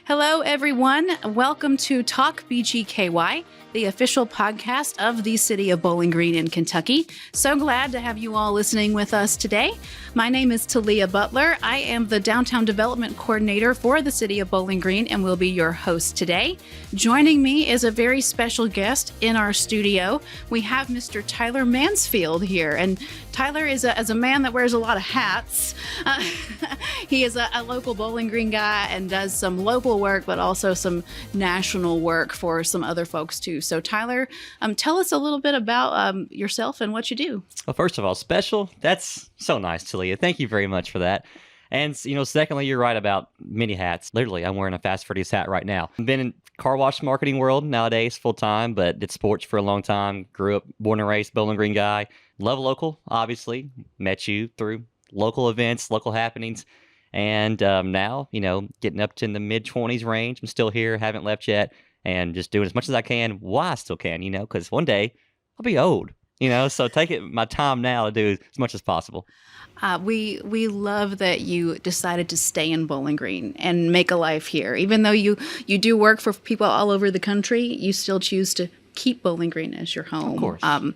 Hello, everyone. Welcome to Talk BGKY, the official podcast of the city of Bowling Green in Kentucky. So glad to have you all listening with us today. My name is Talia Butler. I am the Downtown Development Coordinator for the city of Bowling Green and will be your host today. Joining me is a very special guest in our studio. We have Mr. Tyler Mansfield here. And Tyler is a man that wears a lot of hats. He is a local Bowling Green guy and does some local work, but also some national work for some other folks too. So Tyler, tell us a little bit about yourself and what you do. Well, first of all, special. That's so nice, Talia. Thank you very much for that. And, secondly, you're right about many hats. Literally, I'm wearing a Fast Freddy's hat right now. I've been in car wash marketing world nowadays full time, but did sports for a long time. Grew up, born and raised Bowling Green guy. Love local, obviously. Met you through local events, local happenings. And now, getting up to in the mid-20s range. I'm still here, haven't left yet. And just doing as much as I can while I still can, because one day I'll be old, so take my time now to do as much as possible. We love that you decided to stay in Bowling Green and make a life here. Even though you do work for people all over the country, you still choose to keep Bowling Green as your home. Of course.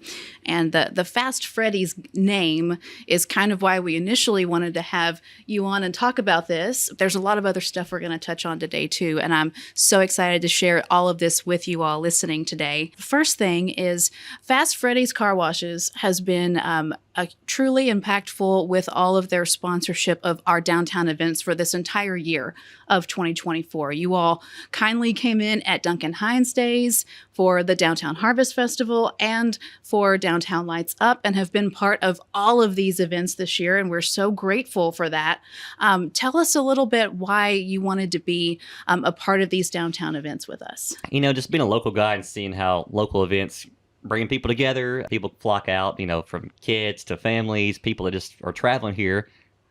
And the Fast Freddy's name is kind of why we initially wanted to have you on and talk about this. There's a lot of other stuff we're going to touch on today too, and I'm so excited to share all of this with you all listening today. The first thing is Fast Freddy's Car Washes has been truly impactful with all of their sponsorship of our downtown events for this entire year of 2024. You all kindly came in at Duncan Hines Days for the Downtown Harvest Festival and for Downtown Lights Up and have been part of all of these events this year, and we're so grateful for that. Tell us a little bit why you wanted to be a part of these downtown events with us. Just being a local guy and seeing how local events bringing people together, people flock out, from kids to families, people that just are traveling here.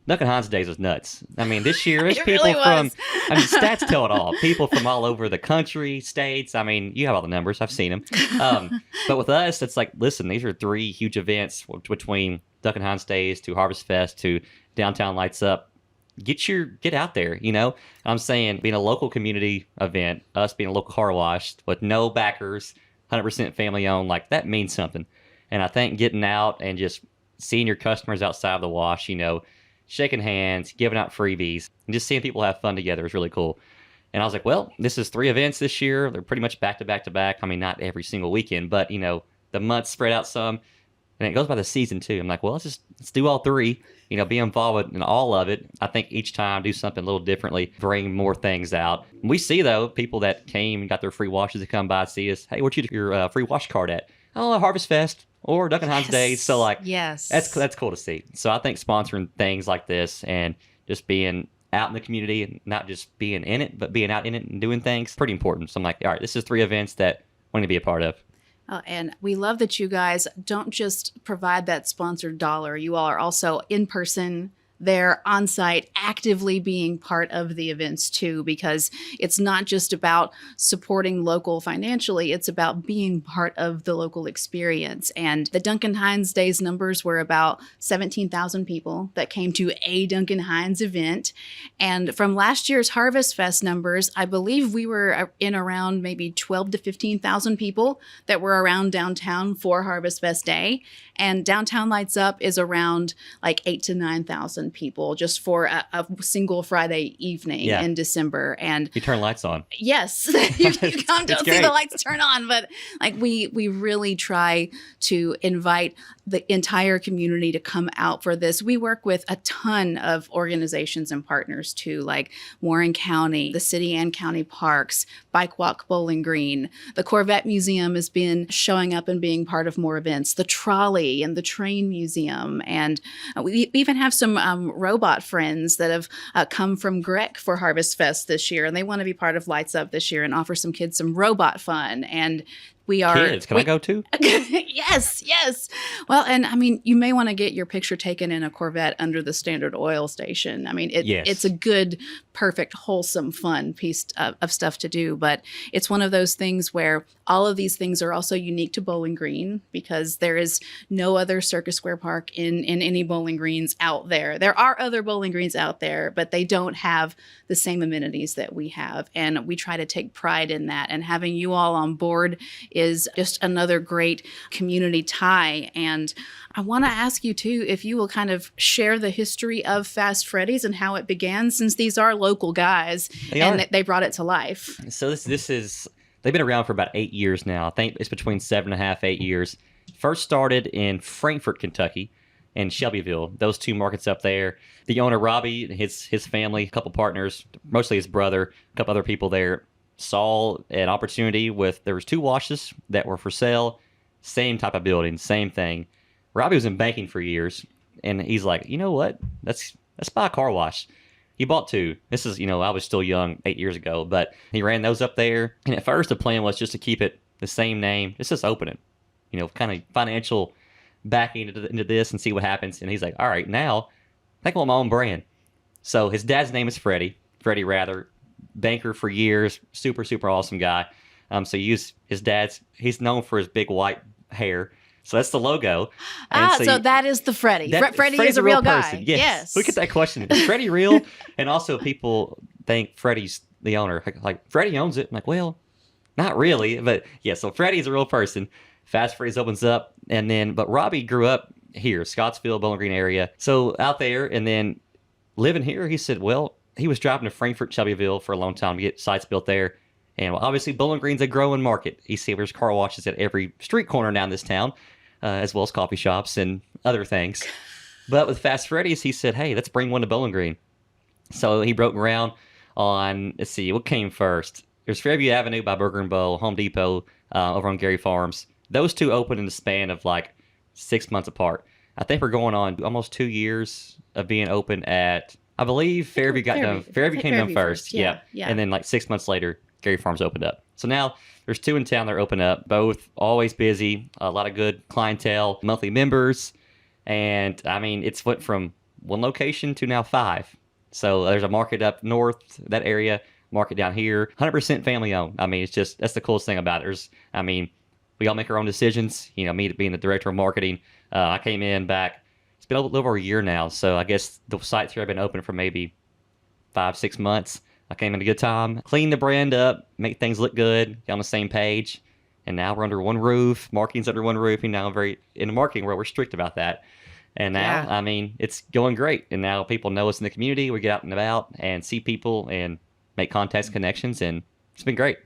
Duncan Hines Days was nuts. This year, there's people really from, stats tell it all. People from all over the country, states. You have all the numbers. I've seen them. But with us, it's like, listen, these are three huge events between Duncan Hines Days to Harvest Fest to Downtown Lights Up. Get out there, I'm saying being a local community event, us being a local car wash with no backers, 100% family owned, that means something. And I think getting out and just seeing your customers outside of the wash, shaking hands, giving out freebies, and just seeing people have fun together is really cool. And I was like, well, this is 3 events this year. They're pretty much back to back to back. Not every single weekend, but, the months spread out some. And it goes by the season, too. I'm like, well, let's do all 3, be involved in all of it. I think each time do something a little differently, bring more things out. We see, though, people that came and got their free washes to come by and see us. Hey, where'd you get your free wash card at? Oh, Harvest Fest or Duncan Hines Days. So, yes, that's cool to see. So I think sponsoring things like this and just being out in the community and not just being in it, but being out in it and doing things, pretty important. So I'm like, all right, this is 3 events that I want to be a part of. And we love that you guys don't just provide that sponsored dollar. You all are also in person there on site, actively being part of the events too, because it's not just about supporting local financially, it's about being part of the local experience. And the Duncan Hines Days numbers were about 17,000 people that came to a Duncan Hines event. And from last year's Harvest Fest numbers, I believe we were in around maybe 12 to 15,000 people that were around downtown for Harvest Fest Day. And Downtown Lights Up is around 8 to 9,000 people just for a single Friday evening in December. And you turn lights on. Yes, you come to see the lights turn on. But we really try to invite the entire community to come out for this. We work with a ton of organizations and partners too, like Warren County, the city and county parks, Bike Walk Bowling Green. The Corvette Museum has been showing up and being part of more events. The Trolley and the Train Museum. And we even have some robot friends that have come from Grec for Harvest Fest this year. And they want to be part of Lights Up this year and offer some kids some robot fun. And We are Kids, can I go too? Yes, yes. Well, and I mean, you may want to get your picture taken in a Corvette under the Standard Oil station. I mean, Yes. it's a good, perfect, wholesome, fun piece of stuff to do. But it's one of those things where all of these things are also unique to Bowling Green because there is no other Circus Square Park in any Bowling Greens out there. There are other Bowling Greens out there, but they don't have the same amenities that we have. And we try to take pride in that. And having you all on board is just another great community tie. And I want to ask you too, if you will kind of share the history of Fast Freddy's and how it began, since these are local guys they brought it to life. So this is, they've been around for about 8 years now. I think it's between 7.5, 8 years. First started in Frankfort, Kentucky, and Shelbyville, those two markets up there. The owner, Robbie, his family, a couple partners, mostly his brother, a couple other people there, saw an opportunity there was 2 washes that were for sale, same type of building, same thing. Robbie was in banking for years, and he's like, you know what? Let's buy a car wash. He bought 2. This is, I was still young 8 years ago, but he ran those up there. And at first the plan was just to keep it the same name, just open it, kind of financial backing into this and see what happens. And he's like, all right, now I think I want my own brand. So his dad's name is Freddie Rather, banker for years, super, super awesome guy. So use his dad's, he's known for his big white hair. So that's the logo. And so that is the Freddie. Freddie is a real guy. Person. Yes. Look at that question. Is Freddie real? And also people think Freddie's the owner. Like Freddie owns it. I'm like, well, not really. But yeah, so Freddie's a real person. Fast Freddy's opens up. But Robbie grew up here, Scottsville, Bowling Green area. So out there, and then living here, he said, well, he was driving to Frankfort, Shelbyville for a long time to get sites built there. And obviously Bowling Green's a growing market. You see there's car washes at every street corner down this town, as well as coffee shops and other things. But with Fast Freddy's, he said, hey, let's bring one to Bowling Green. So he broke ground on, let's see, what came first? There's Fairview Avenue by Burger and Bowl, Home Depot over on Gary Farms. Those two opened in the span of like 6 months apart. I think we're going on almost 2 years of being open at, I believe Fairview came down first. Yeah. And then like 6 months later, Gary Farms opened up. So now there's 2 in town that are open up, both always busy, a lot of good clientele, monthly members. And I mean, it's went from 1 location to now 5. So there's a market up north, that area, market down here, 100% family owned. I mean, it's just, that's the coolest thing about it. We all make our own decisions. Me being the director of marketing, I came in back, it's been a little over a year now. So I guess the sites here have been open for maybe 5-6 months. I came in a good time, clean the brand up, make things look good, get on the same page. And now we're under one roof. Marketing's under one roof. And now in the marketing world, we're strict about that. And now, I mean, it's going great. And now people know us in the community. We get out and about and see people and make contacts, connections. And it's been great.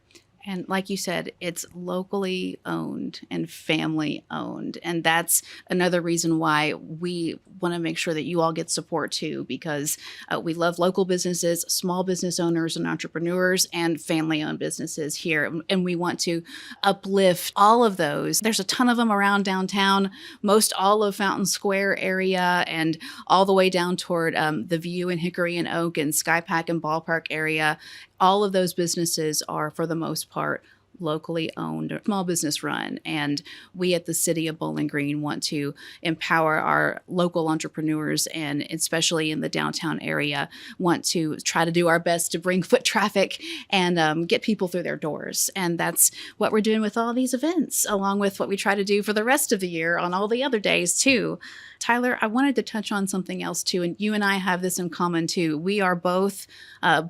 And like you said, it's locally owned and family owned. And that's another reason why we want to make sure that you all get support too, because we love local businesses, small business owners and entrepreneurs, and family owned businesses here. And we want to uplift all of those. There's a ton of them around downtown, most all of Fountain Square area, and all the way down toward the View and Hickory and Oak and Skypack and Ballpark area. All of those businesses are, for the most part, locally owned or small business run. And we at the City of Bowling Green want to empower our local entrepreneurs, and especially in the downtown area, want to try to do our best to bring foot traffic and get people through their doors. And that's what we're doing with all these events, along with what we try to do for the rest of the year on all the other days too. Tyler, I wanted to touch on something else too, and you and I have this in common too. We are both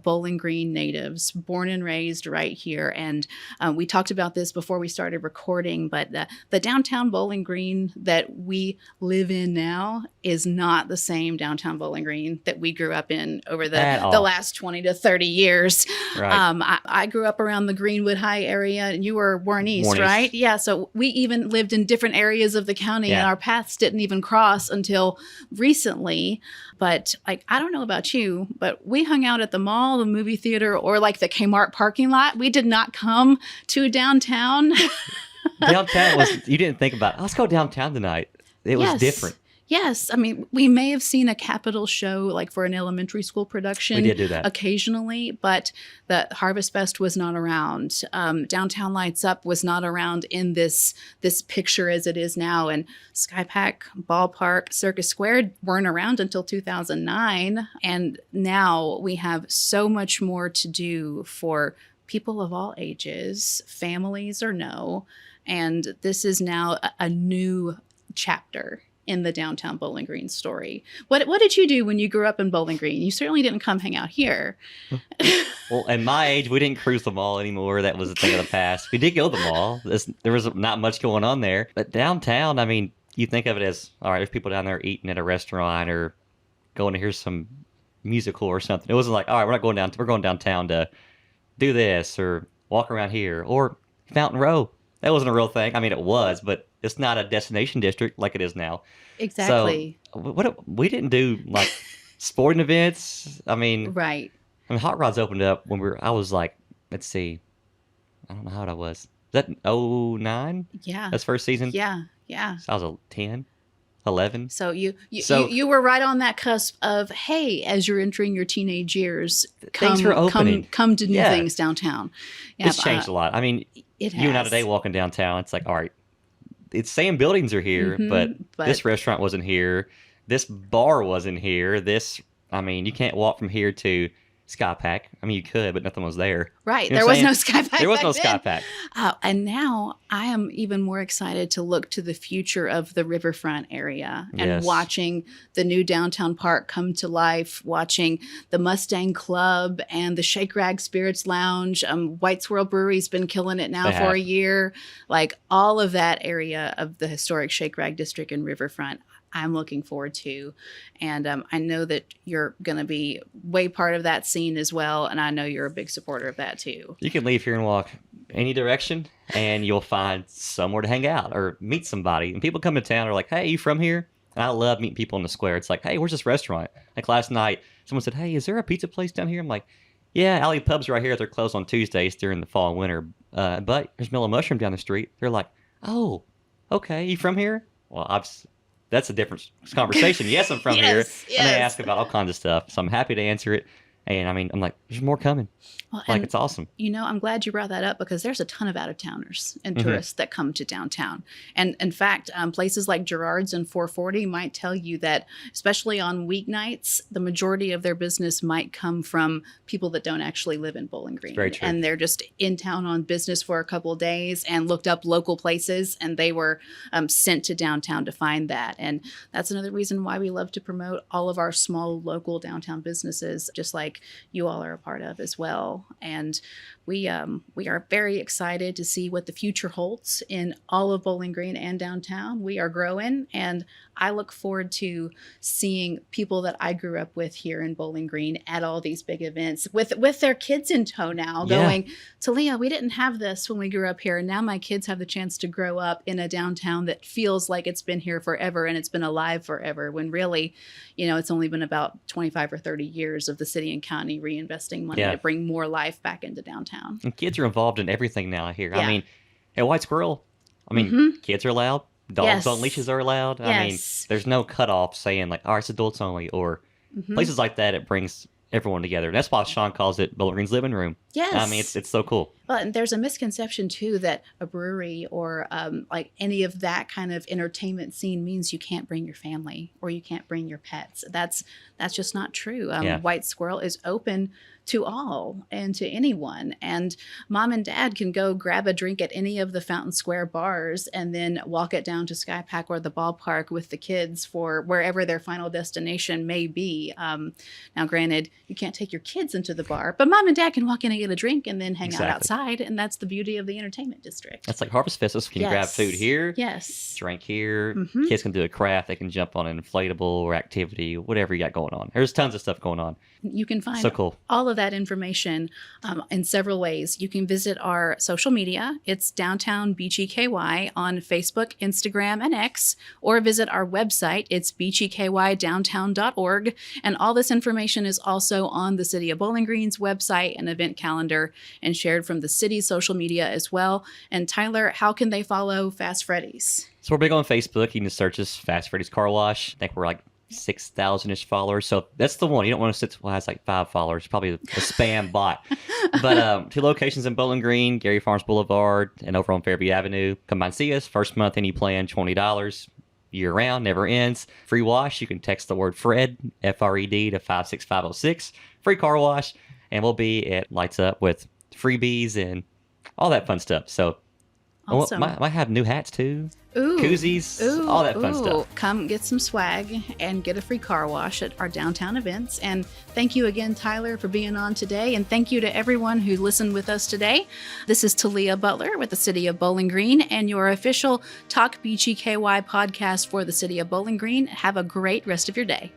Bowling Green natives, born and raised right here, and we talked about this before we started recording, but the downtown Bowling Green that we live in now is not the same downtown Bowling Green that we grew up in over the last 20 to 30 years. Right. I grew up around the Greenwood High area, and you were Warren East, right? Yeah, so we even lived in different areas of the county, and our paths didn't even cross until recently. But like, I don't know about you, but we hung out at the mall, the movie theater, or like the Kmart parking lot. We did not come to downtown. Downtown was, you didn't think about, let's go downtown tonight. It was different. Yes. I mean, we may have seen a Capitol show like for an elementary school production. We did do that. Occasionally, but the Harvest Fest was not around. Downtown Lights Up was not around in this picture as it is now. And SkyPack, Ballpark, Circus Square weren't around until 2009. And now we have so much more to do for people of all ages, families or no. And this is now a new chapter in the downtown Bowling Green story. What did you do when you grew up in Bowling Green? You certainly didn't come hang out here. Well, at my age, we didn't cruise the mall anymore. That was a thing of the past. We did go to the mall. There was not much going on there. But downtown, I mean, you think of it as, all right, there's people down there eating at a restaurant or going to hear some musical or something. It wasn't like, all right, we're going downtown to do this or walk around here or Fountain Row. That wasn't a real thing. I mean, it was, but it's not a destination district like it is now. Exactly. So we didn't do like sporting events. Right. Hot Rods opened up when I was like, let's see, I don't know how old I was. Is that 09? Yeah. That's first season? Yeah. Yeah. So I was 10, 11. So you were right on that cusp of, hey, as you're entering your teenage years, things were opening. Come to new things downtown. Yeah, it's changed a lot. I mean, it has. you and I today walking downtown, it's like, all right, it's same buildings are here, but this restaurant wasn't here. This bar wasn't here. You can't walk from here to SkyPack. I mean, you could, but nothing was there. Right. You know there was no SkyPack. There was no then. SkyPack. And now I am even more excited to look to the future of the riverfront area and watching the new downtown park come to life, watching the Mustang Club and the Shake Rag Spirits Lounge. White Swirl Brewery's been killing it now for a year. Like all of that area of the historic Shake Rag District and riverfront, I'm looking forward to. And I know that you're going to be way part of that scene as well. And I know you're a big supporter of that too. You can leave here and walk any direction and you'll find somewhere to hang out or meet somebody. And people come to town and are like, hey, you from here? And I love meeting people in the square. It's like, hey, where's this restaurant? Like last night, someone said, hey, is there a pizza place down here? I'm like, yeah, Alley Pub's right here. They're closed on Tuesdays during the fall and winter. But there's Mellow Mushroom down the street. They're like, oh, okay, you from here? Well, that's a different conversation. Yes, I'm from here. Yes. And they ask about all kinds of stuff. So I'm happy to answer it. And I'm like, there's more coming. Well, it's awesome. I'm glad you brought that up because there's a ton of out-of-towners and tourists that come to downtown. And in fact, places like Gerard's and 440 might tell you that, especially on weeknights, the majority of their business might come from people that don't actually live in Bowling Green. Very true. And they're just in town on business for a couple of days and looked up local places, and they were sent to downtown to find that. And that's another reason why we love to promote all of our small local downtown businesses, just like you all are a part of as well. And we are very excited to see what the future holds in all of Bowling Green and downtown. We are growing, and I look forward to seeing people that I grew up with here in Bowling Green at all these big events with their kids in tow now, going, Talia, we didn't have this when we grew up here, and now my kids have the chance to grow up in a downtown that feels like it's been here forever and it's been alive forever, when really, it's only been about 25 or 30 years of the city and county reinvesting money to bring more life back into downtown. And kids are involved in everything now here. Yeah. I mean, at White Squirrel, kids are allowed. Dogs on leashes are allowed. I mean, there's no cutoff saying like, all right, it's adults only, or places like that. It brings everyone together. And that's why Sean calls it Bowling Green's living room. Yes. I mean, it's so cool. Well, and there's a misconception too that a brewery or like any of that kind of entertainment scene means you can't bring your family or you can't bring your pets. That's just not true. White Squirrel is open to all and to anyone. And mom and dad can go grab a drink at any of the Fountain Square bars and then walk it down to SkyPack or the ballpark with the kids for wherever their final destination may be. Now, granted, you can't take your kids into the bar, but mom and dad can walk in and get a drink and then hang out outside. And that's the beauty of the entertainment district. That's like Harvest Fest. You can grab food here. Yes. Drink here. Kids can do a craft. They can jump on an inflatable or activity, whatever you got going on. There's tons of stuff going on. You can find so cool. all of that information in several ways. You can visit our social media. It's Downtown BGKY on Facebook, Instagram, and X, or visit our website. It's bgkydowntown.org. And all this information is also on the City of Bowling Green's website and event calendar and shared from the city's social media as well. And Tyler, how can they follow Fast Freddy's? So we're big on Facebook. You can just search us Fast Freddy's Car Wash. I think we're like 6,000-ish followers. So that's the one. You don't want to sit well, has like 5 followers, probably a spam bot. But 2 locations in Bowling Green, Gary Farms Boulevard, and over on Fairview Avenue. Come by and see us. First month, any plan, $20. Year round, never ends. Free wash. You can text the word Fred, F-R-E-D, to 56506. Free car wash. And we'll be at Lights Up with freebies and all that fun stuff. So Awesome. might have new hats too. Ooh. Koozies, all that fun stuff. Come get some swag and get a free car wash at our downtown events. And thank you again, Tyler, for being on today. And thank you to everyone who listened with us today. This is Talia Butler with the City of Bowling Green and your official Talk BGKY podcast for the City of Bowling Green. Have a great rest of your day.